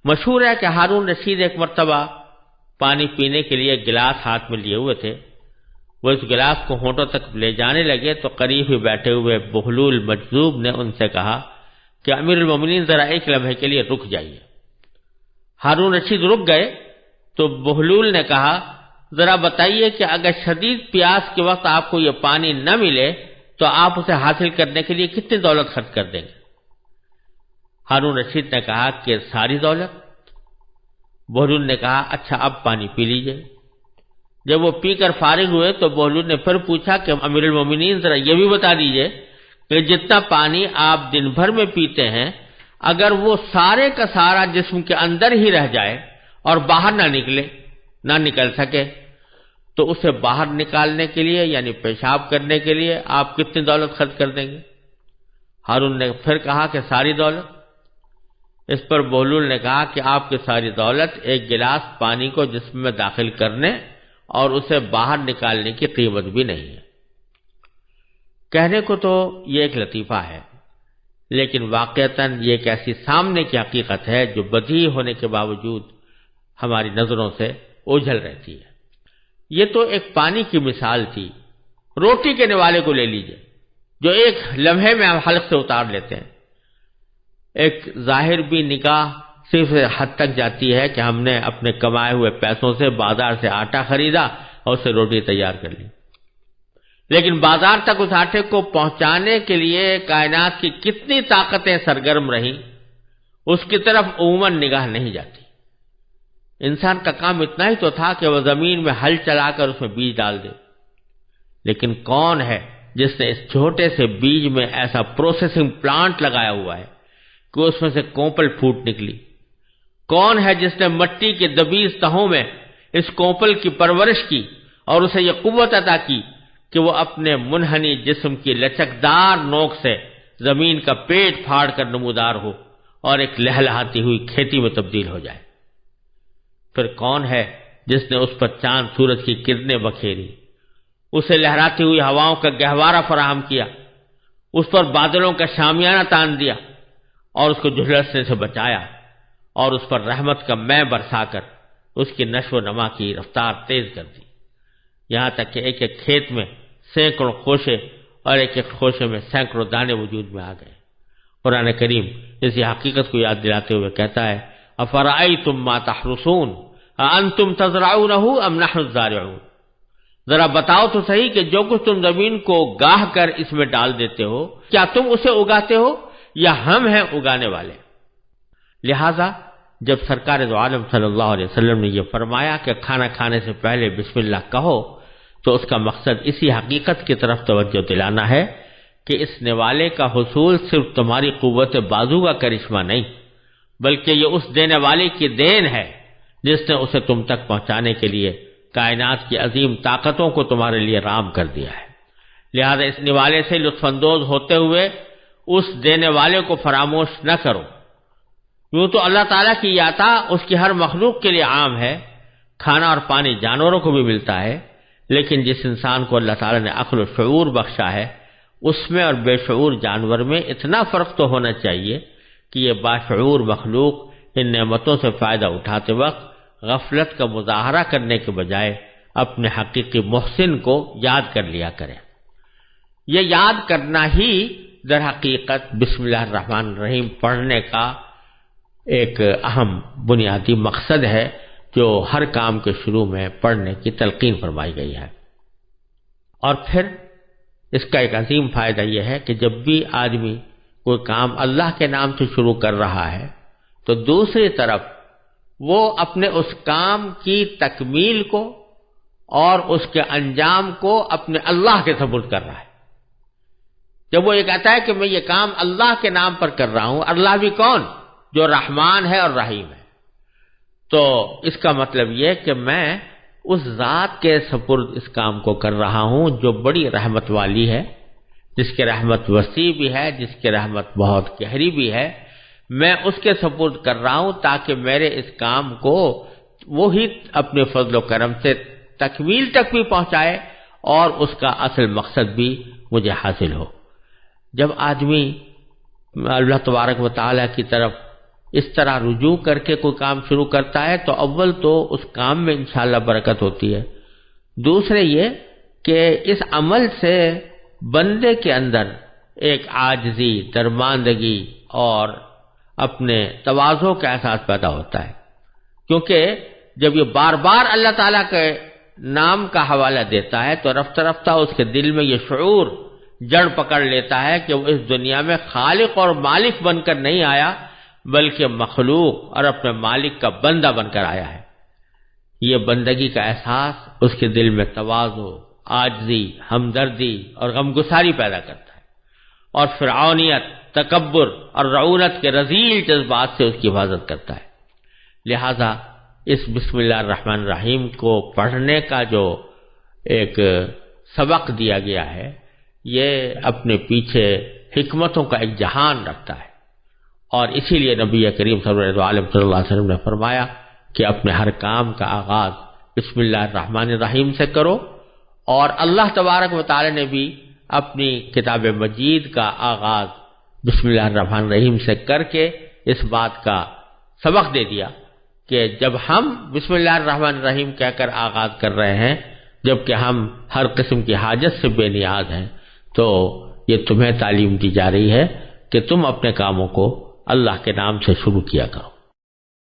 مشہور ہے کہ ہارون رشید ایک مرتبہ پانی پینے کے لیے گلاس ہاتھ میں لیے ہوئے تھے. وہ اس گلاس کو ہونٹوں تک لے جانے لگے تو قریب ہی بیٹھے ہوئے بہلول مجذوب نے ان سے کہا کہ امیر المومنین ذرا ایک لمحے کے لیے رک جائیے. ہارون رشید رک گئے تو بہلول نے کہا ذرا بتائیے کہ اگر شدید پیاس کے وقت آپ کو یہ پانی نہ ملے تو آپ اسے حاصل کرنے کے لیے کتنی دولت خرچ کر دیں گے؟ ہارون رشید نے کہا کہ ساری دولت. بہلول نے کہا اچھا اب پانی پی لیجئے. جب وہ پی کر فارغ ہوئے تو بہلول نے پھر پوچھا کہ امیر المومنین ذرا یہ بھی بتا دیجئے کہ جتنا پانی آپ دن بھر میں پیتے ہیں اگر وہ سارے کا سارا جسم کے اندر ہی رہ جائے اور باہر نہ نکل سکے تو اسے باہر نکالنے کے لیے یعنی پیشاب کرنے کے لیے آپ کتنی دولت خرچ کر دیں گے؟ ہارون نے پھر کہا کہ ساری دولت. اس پر بہلول نے کہا کہ آپ کی ساری دولت ایک گلاس پانی کو جسم میں داخل کرنے اور اسے باہر نکالنے کی قیمت بھی نہیں ہے. کہنے کو تو یہ ایک لطیفہ ہے لیکن واقعتاً یہ ایک ایسی سامنے کی حقیقت ہے جو بدیہی ہونے کے باوجود ہماری نظروں سے اوجھل رہتی ہے. یہ تو ایک پانی کی مثال تھی. روٹی کے نوالے کو لے لیجئے جو ایک لمحے میں ہم حلق سے اتار لیتے ہیں. ایک ظاہر بھی نگاہ صرف حد تک جاتی ہے کہ ہم نے اپنے کمائے ہوئے پیسوں سے بازار سے آٹا خریدا اور اسے روٹی تیار کر لی، لیکن بازار تک اس آٹے کو پہنچانے کے لیے کائنات کی کتنی طاقتیں سرگرم رہیں اس کی طرف عموماً نگاہ نہیں جاتی. انسان کا کام اتنا ہی تو تھا کہ وہ زمین میں ہل چلا کر اس میں بیج ڈال دے، لیکن کون ہے جس نے اس چھوٹے سے بیج میں ایسا پروسیسنگ پلانٹ لگایا ہوا ہے کہ اس میں سے کوپل پھوٹ نکلی؟ کون ہے جس نے مٹی کے دبیز تہوں میں اس کوپل کی پرورش کی اور اسے یہ قوت عطا کی کہ وہ اپنے منحنی جسم کی لچکدار نوک سے زمین کا پیٹ پھاڑ کر نمودار ہو اور ایک لہلہاتی ہوئی کھیتی میں تبدیل ہو جائے؟ پھر کون ہے جس نے اس پر چاند سورج کی کرنیں بکھیری، اسے لہراتی ہوئی ہواؤں کا گہوارہ فراہم کیا، اس پر بادلوں کا شامیانہ تان دیا اور اس کو جھلسنے سے بچایا اور اس پر رحمت کا مے برسا کر اس کی نشو و نما کی رفتار تیز کر دی، یہاں تک کہ ایک ایک کھیت میں سینکڑوں خوشے اور ایک ایک خوشے میں سینکڑوں دانے وجود میں آ گئے. قرآن کریم اسی حقیقت کو یاد دلاتے ہوئے کہتا ہے افرأیتم ما تحرثون اانتم تزرعونہ ام نحن الزارعون. ذرا بتاؤ تو صحیح کہ جو کچھ تم زمین کو گاہ کر اس میں ڈال دیتے ہو کیا تم اسے اگاتے ہو یا ہم ہیں اگانے والے؟ لہذا جب سرکار دو عالم صلی اللہ علیہ وسلم نے یہ فرمایا کہ کھانا کھانے سے پہلے بسم اللہ کہو تو اس کا مقصد اسی حقیقت کی طرف توجہ دلانا ہے کہ اس نوالے کا حصول صرف تمہاری قوت بازو کا کرشمہ نہیں بلکہ یہ اس دینے والے کی دین ہے جس نے اسے تم تک پہنچانے کے لیے کائنات کی عظیم طاقتوں کو تمہارے لیے رام کر دیا ہے. لہذا اس نوالے سے لطف اندوز ہوتے ہوئے اس دینے والے کو فراموش نہ کرو. یوں تو اللہ تعالیٰ کی یہ عطا اس کی ہر مخلوق کے لیے عام ہے. کھانا اور پانی جانوروں کو بھی ملتا ہے، لیکن جس انسان کو اللہ تعالیٰ نے عقل و شعور بخشا ہے اس میں اور بے شعور جانور میں اتنا فرق تو ہونا چاہیے کہ یہ باشعور مخلوق ان نعمتوں سے فائدہ اٹھاتے وقت غفلت کا مظاہرہ کرنے کے بجائے اپنے حقیقی محسن کو یاد کر لیا کرے. یہ یاد کرنا ہی در حقیقت بسم اللہ الرحمن الرحیم پڑھنے کا ایک اہم بنیادی مقصد ہے جو ہر کام کے شروع میں پڑھنے کی تلقین فرمائی گئی ہے. اور پھر اس کا ایک عظیم فائدہ یہ ہے کہ جب بھی آدمی کوئی کام اللہ کے نام سے شروع کر رہا ہے تو دوسری طرف وہ اپنے اس کام کی تکمیل کو اور اس کے انجام کو اپنے اللہ کے سپرد کر رہا ہے. جب وہ یہ کہتا ہے کہ میں یہ کام اللہ کے نام پر کر رہا ہوں، اللہ بھی کون؟ جو رحمان ہے اور رحیم ہے. تو اس کا مطلب یہ کہ میں اس ذات کے سپرد اس کام کو کر رہا ہوں جو بڑی رحمت والی ہے، جس کی رحمت وسیع بھی ہے، جس کی رحمت بہت گہری بھی ہے. میں اس کے سپرد کر رہا ہوں تاکہ میرے اس کام کو وہی اپنے فضل و کرم سے تکمیل تک بھی پہنچائے اور اس کا اصل مقصد بھی مجھے حاصل ہو. جب آدمی اللہ تبارک و تعالیٰ کی طرف اس طرح رجوع کر کے کوئی کام شروع کرتا ہے تو اول تو اس کام میں انشاءاللہ برکت ہوتی ہے، دوسرے یہ کہ اس عمل سے بندے کے اندر ایک عاجزی، درماندگی اور اپنے تواضع کا احساس پیدا ہوتا ہے، کیونکہ جب یہ بار بار اللہ تعالیٰ کے نام کا حوالہ دیتا ہے تو رفتہ رفتہ اس کے دل میں یہ شعور جڑ پکڑ لیتا ہے کہ وہ اس دنیا میں خالق اور مالک بن کر نہیں آیا بلکہ مخلوق اور اپنے مالک کا بندہ بن کر آیا ہے۔ یہ بندگی کا احساس اس کے دل میں تواضع، عاجزی، ہمدردی اور غمگساری پیدا کرتا ہے، اور فرعونیت، تکبر اور رعونت کے رذیل جذبات سے اس کی حفاظت کرتا ہے۔ لہذا اس بسم اللہ الرحمن الرحیم کو پڑھنے کا جو ایک سبق دیا گیا ہے یہ اپنے پیچھے حکمتوں کا ایک جہان رکھتا ہے، اور اسی لیے نبی کریم صلی اللہ علیہ وسلم نے فرمایا کہ اپنے ہر کام کا آغاز بسم اللہ الرحمن الرحیم سے کرو، اور اللہ تبارک و تعالی نے بھی اپنی کتاب مجید کا آغاز بسم اللہ الرحمن الرحیم سے کر کے اس بات کا سبق دے دیا کہ جب ہم بسم اللہ الرحمن الرحیم کہہ کر آغاز کر رہے ہیں جبکہ ہم ہر قسم کی حاجت سے بے نیاز ہیں، تو یہ تمہیں تعلیم دی جا رہی ہے کہ تم اپنے کاموں کو اللہ کے نام سے شروع کیا کرو۔